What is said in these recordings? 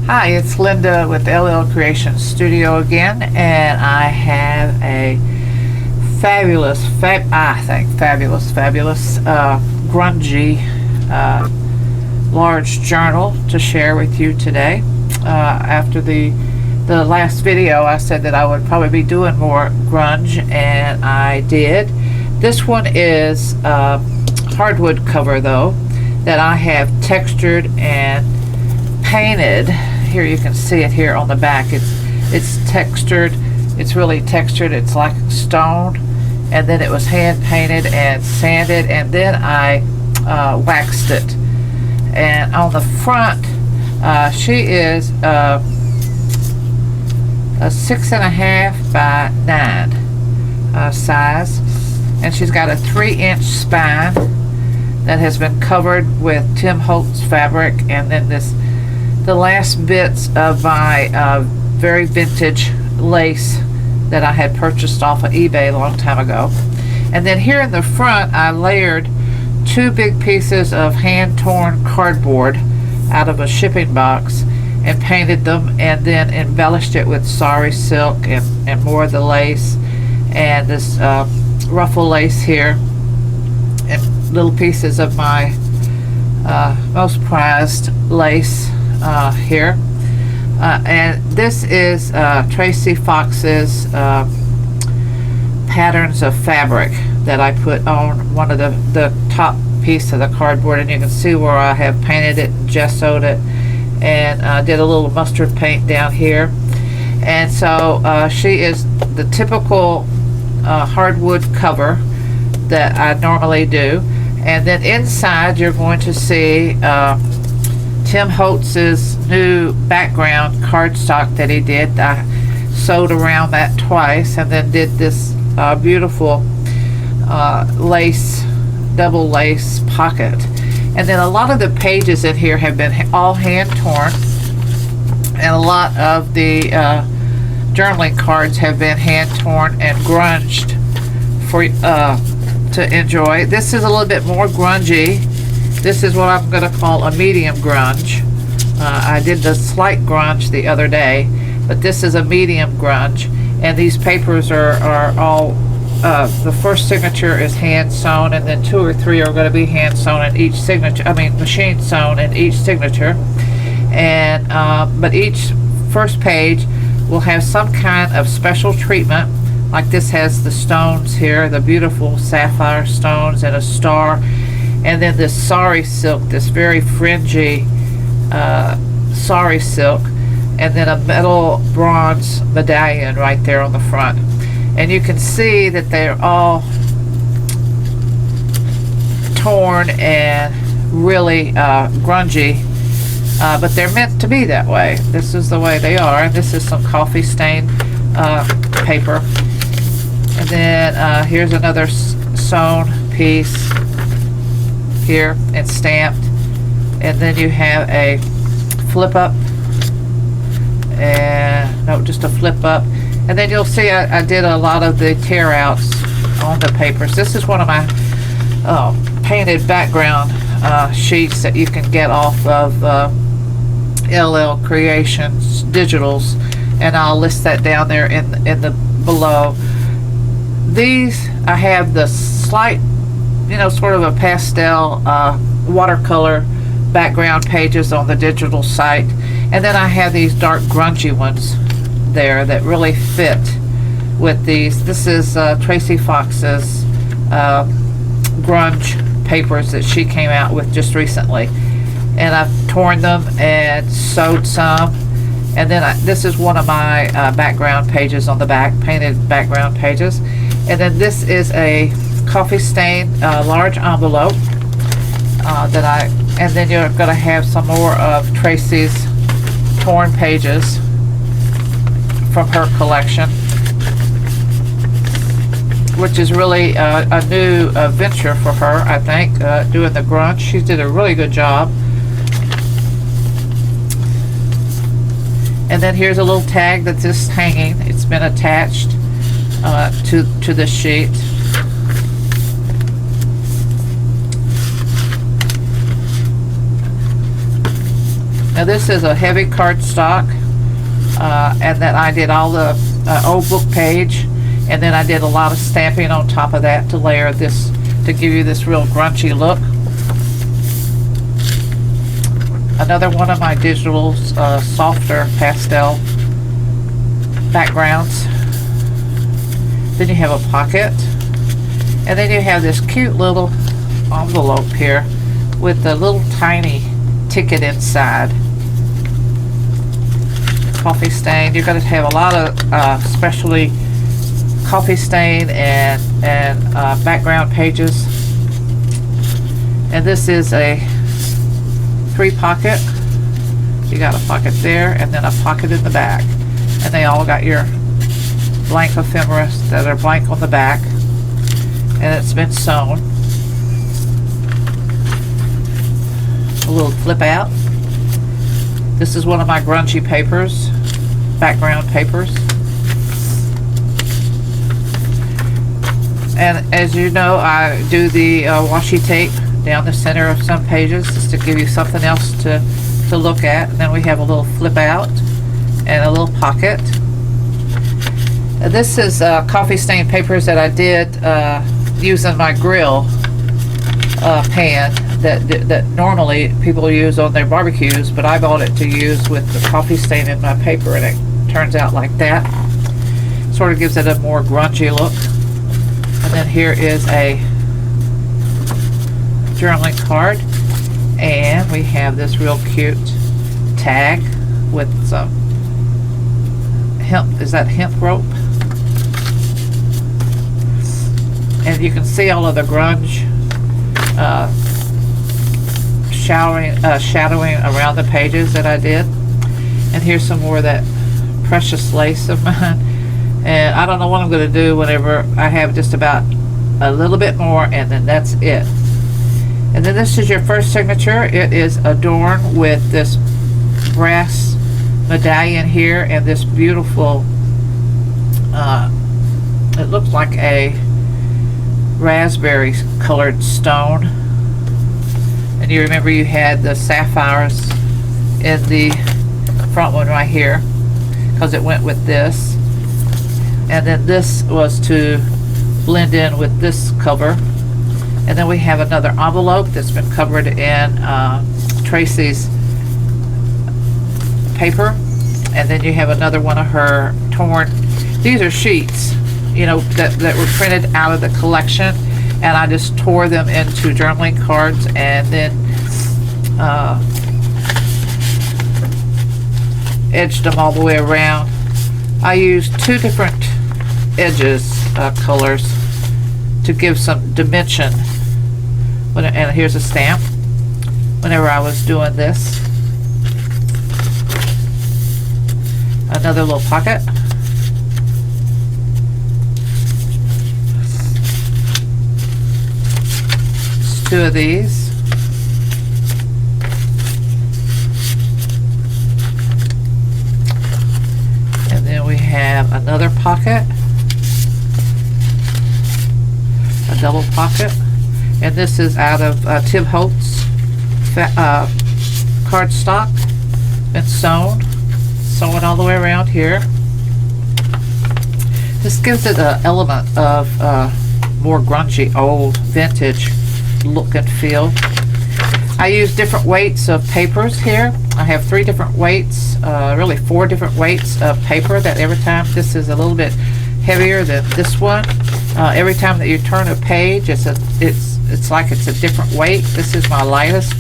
Hi, it's Linda with LL Creations Studio again, and I have a fabulous, grungy large journal to share with you today. After the last video, I said that I would probably be doing more grunge, and I did. This one is hardwood cover though, that I have textured and painted. Here you can see it here on the back. It's textured. It's really textured. It's like stone, and then it was hand painted and sanded, and then I waxed it. And on the front, she is a 6.5 by 9 size, and she's got a 3-inch spine that has been covered with Tim Holtz fabric, and then the last bits of my very vintage lace that I had purchased off of eBay a long time ago. And then here in the front, I layered 2 big pieces of hand-torn cardboard out of a shipping box and painted them, and then embellished it with Sari Silk and more of the lace, and this ruffle lace here, and little pieces of my most prized lace here. And this is Tracy Fox's patterns of fabric that I put on one of the top piece of the cardboard, and you can see where I have painted it and gessoed it, and did a little mustard paint down here. And so she is the typical hardwood cover that I normally do. And then inside you're going to see Tim Holtz's new background cardstock that he did. I sewed around that twice, and then did this beautiful lace, double lace pocket. And then a lot of the pages in here have been all hand torn, and a lot of the journaling cards have been hand torn and grunged for to enjoy. This is a little bit more grungy. This is what I'm going to call a medium grunge. I did the slight grunge the other day, but this is a medium grunge. And these papers are all, the first signature is hand sewn, and then 2 or 3 are going to be hand sewn in each signature, machine sewn in each signature. And but each first page will have some kind of special treatment. Like this has the stones here, the beautiful sapphire stones and a star. And then this Sari Silk, this very fringy Sari Silk, and then a metal bronze medallion right there on the front. And you can see that they're all torn and really grungy, but they're meant to be that way. This is the way they are. And this is some coffee stained paper. And then here's another sewn piece here and stamped. And then you have a flip up, and no, just a flip up. And then you'll see I did a lot of the tear outs on the papers. This is one of my painted background sheets that you can get off of LL Creations Digitals, and I'll list that down there in the below. These, I have the slight, sort of a pastel watercolor background pages on the digital site, and then I have these dark grungy ones there that really fit with these. This is Tracy Fox's grunge papers that she came out with just recently, and I've torn them and sewed some. And then this is one of my background pages on the back, painted background pages. And then this is a coffee stained large envelope and then you're going to have some more of Tracy's torn pages from her collection, which is really a new venture for her, I think, doing the grunge. She did a really good job. And then here's a little tag that's just hanging. It's been attached to the sheet. Now this is a heavy cardstock, and then I did all the old book page, and then I did a lot of stamping on top of that to layer this, to give you this real grungy look. Another one of my digital softer pastel backgrounds. Then you have a pocket, and then you have this cute little envelope here with a little tiny ticket inside. Coffee stain. You're going to have a lot of especially coffee stain and background pages. And this is a 3 pocket. You got a pocket there and then a pocket in the back, and they all got your blank ephemeras that are blank on the back, and it's been sewn. A little flip out. This is one of my grungy papers, background papers. And as you know, I do the washi tape down the center of some pages just to give you something else to look at. And then we have a little flip out and a little pocket. This is coffee stain papers that I did using my grill pan that normally people use on their barbecues, but I bought it to use with the coffee stain in my paper, and it turns out like that. Sort of gives it a more grungy look. And then here is a journaling card, and we have this real cute tag with some hemp, is that hemp rope? And you can see all of the grunge shadowing around the pages that I did. And here's some more of that precious lace of mine. And I don't know what I'm going to do whenever I have just about a little bit more, and then that's it. And then this is your first signature. It is adorned with this brass medallion here and this beautiful, it looks like a raspberry colored stone. And you remember you had the sapphires in the front one right here because it went with this. And then this was to blend in with this cover. And then we have another envelope that's been covered in Tracy's paper. And then you have another one of her torn, these are sheets, you know, that were printed out of the collection. And I just tore them into journaling cards and then edged them all the way around. I used 2 different edges colors to give some dimension. And here's a stamp whenever I was doing this. Another little pocket. Just 2 of these. And then we have another pocket. A double pocket. And this is out of Tim Holtz cardstock. Been sewn all the way around here. This gives it an element of more grungy, old, vintage look and feel. I use different weights of papers here. I have 3 different weights, really 4 different weights of paper that every time, this is a little bit heavier than this one. Every time that you turn a page, it's like it's a different weight. This is my lightest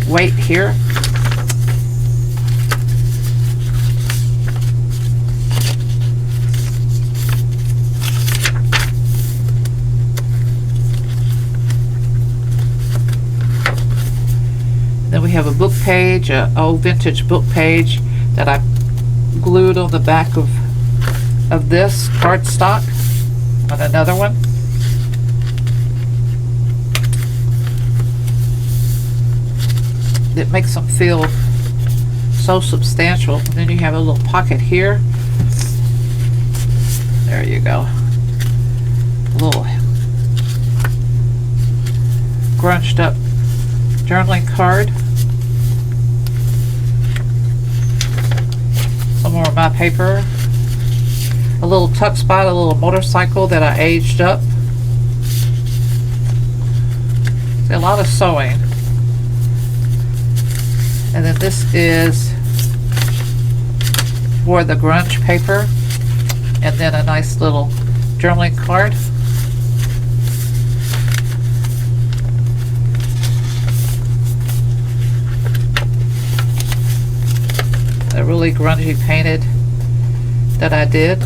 weight here. Then we have a book page, an old vintage book page that I glued on the back of this cardstock on another one. It makes them feel so substantial. And then you have a little pocket here. There you go. A little grunched up journaling card. some more of my paper. A little tuck spot, a little motorcycle that I aged up. See, a lot of sewing. And then this is for the grunge paper. And then a nice little journaling card. A really grungy painted that I did.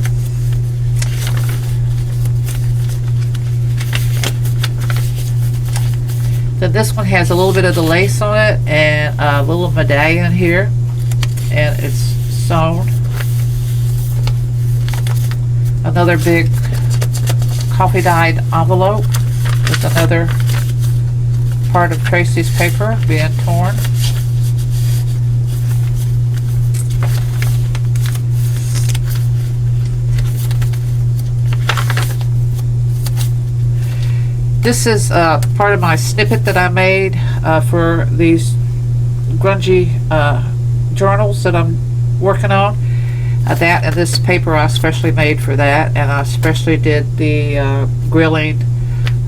Then this one has a little bit of the lace on it and a little medallion here, and it's sewn. Another big coffee dyed envelope with another part of Tracy's paper being torn. This is part of my snippet that I made for these grungy journals that I'm working on. That and this paper I especially made for that, and I especially did the grilling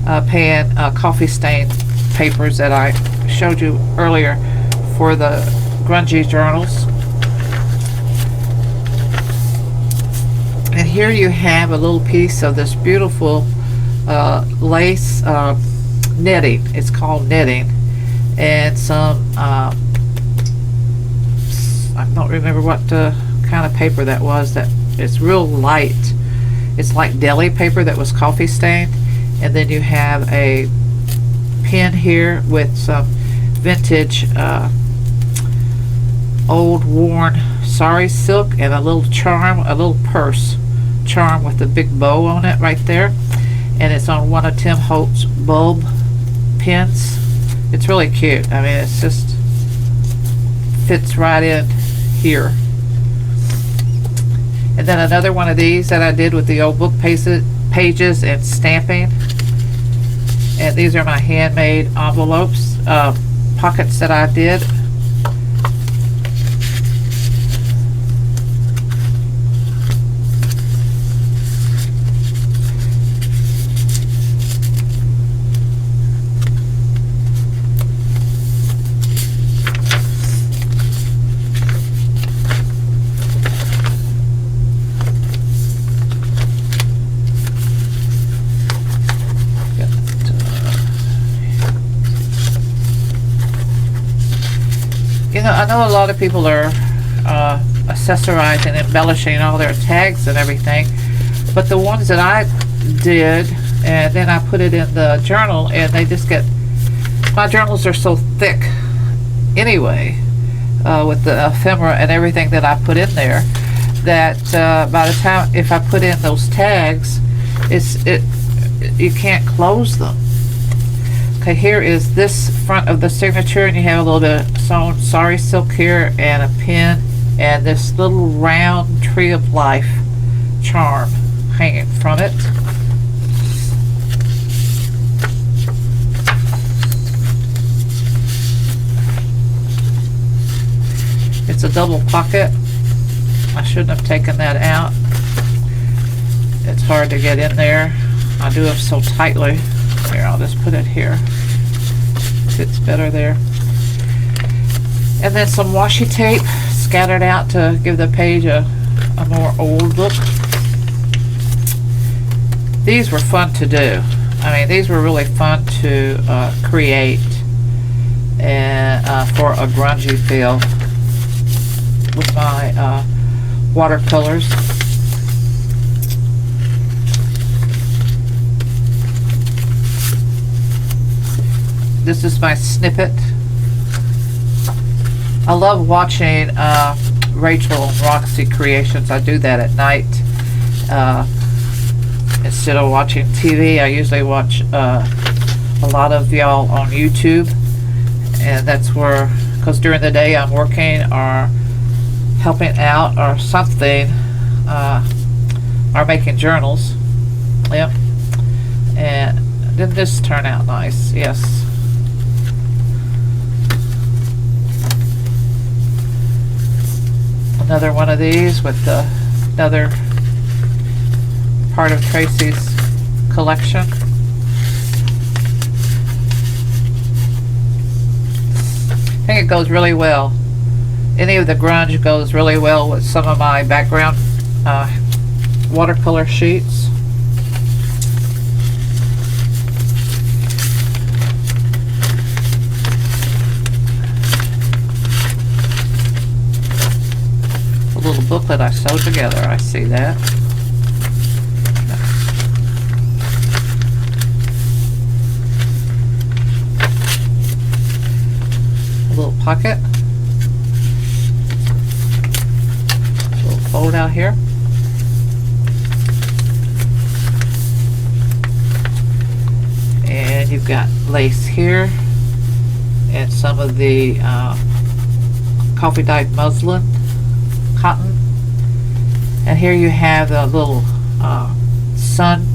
pan coffee stain papers that I showed you earlier for the grungy journals. And here you have a little piece of this beautiful lace netting. It's called netting, and some I don't remember what kind of paper that was. That it's real light. It's like deli paper that was coffee stained. And then you have a pin here with some vintage old worn Sari Silk and a little charm, a little purse charm with a big bow on it right there. And it's on one of Tim Holt's bulb pins. It's really cute. I mean, it's just fits right in here. And then another one of these that I did with the old book pages and stamping. And these are my handmade envelopes, pockets that I did. You know, I know a lot of people are accessorizing, embellishing all their tags and everything, but the ones that I did, and then I put it in the journal, and they just get, my journals are so thick anyway, with the ephemera and everything that I put in there, that by the time, if I put in those tags, you can't close them. Okay, here is this front of the signature, and you have a little bit of sewn Sari Silk here, and a pin, and this little round tree of life charm hanging from it. It's a double pocket. I shouldn't have taken that out. It's hard to get in there. I do it so tightly. Here, I'll just put it here. Fits better there. And then some washi tape scattered out to give the page a more old look. These were fun to do. I mean, these were really fun to create and for a grungy feel with my watercolors. This is my snippet. I love watching Rachel and Roxy creations. I do that at night. Instead of watching TV, I usually watch a lot of y'all on YouTube. And that's where, because during the day I'm working or helping out or something, or making journals. Yep. And didn't this turn out nice? Yes. Another one of these with another part of Tracy's collection. I think it goes really well. Any of the grunge goes really well with some of my background watercolor sheets. A little booklet I sewed together, I see that. A little pocket. A little fold out here. And you've got lace here and some of the coffee dyed muslin cotton, and here you have the little sun,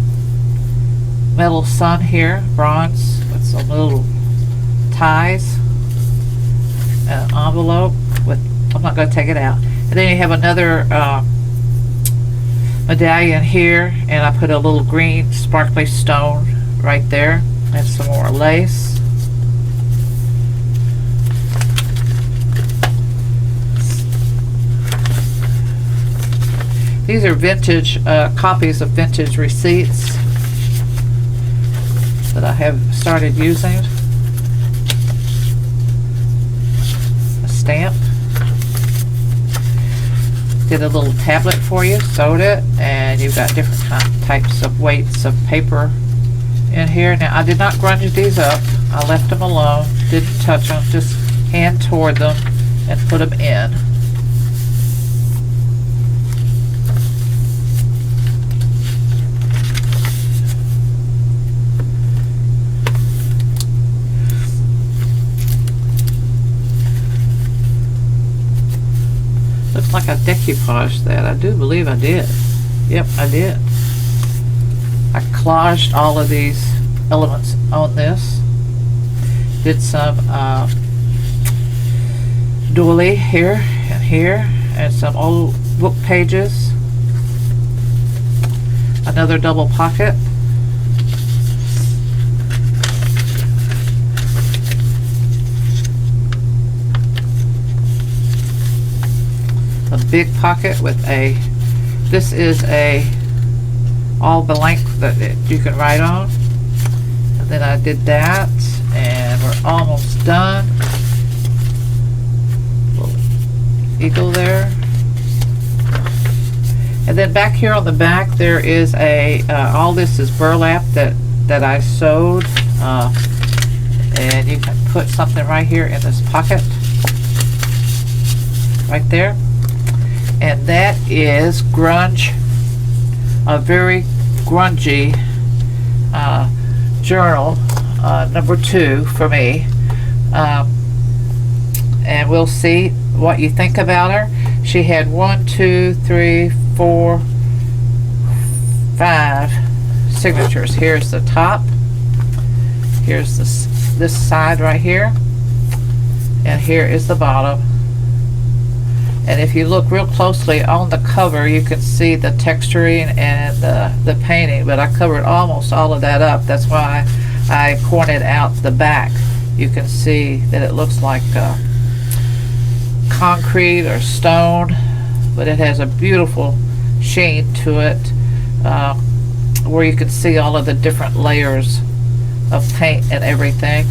metal sun here, bronze with some little ties, an envelope with, I'm not going to take it out, and then you have another medallion here, and I put a little green sparkly stone right there, and some more lace. These are vintage copies of vintage receipts that I have started using. A stamp. Did a little tablet for you, sewed it, and you've got different types of weights of paper in here. Now I did not grunge these up. I left them alone, didn't touch them, just hand toward them and put them in. Looks like I decoupaged that. I do believe I did. Yep, I did. I collaged all of these elements on this. Did some doily here and here, and some old book pages. Another double pocket. A big pocket with this is all the length that you can write on. And then I did that, and we're almost done. Little eagle there. And then back here on the back there is all this is burlap that I sewed, and you can put something right here in this pocket right there. And that is grunge, a very grungy journal, number 2 for me. And we'll see what you think about her. She had 1, 2, 3, 4, 5 signatures. Here's the top. Here's this side right here. And here is the bottom. And if you look real closely on the cover, you can see the texturing and the painting, but I covered almost all of that up. That's why I pointed out the back. You can see that it looks like concrete or stone, but it has a beautiful sheen to it, where you can see all of the different layers of paint and everything.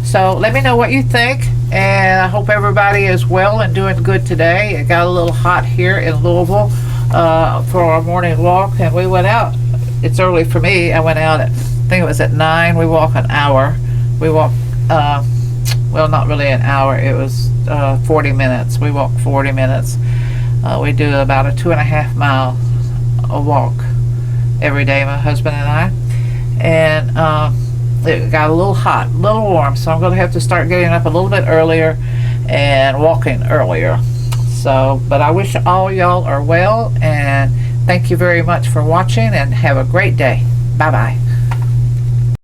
So let me know what you think, and I hope everybody is well and doing good today. It got a little hot here in Louisville for our morning walk, and we went out. It's early for me. I went out I think it was at 9. We walk an hour. We walk, well, not really an hour. It was 40 minutes. We walk 40 minutes. We do about a 2.5 mile walk every day, my husband and I. And it got a little hot, a little warm, so I'm going to have to start getting up a little bit earlier and walking earlier. So, but I wish all y'all are well, and thank you very much for watching, and have a great day. Bye-bye.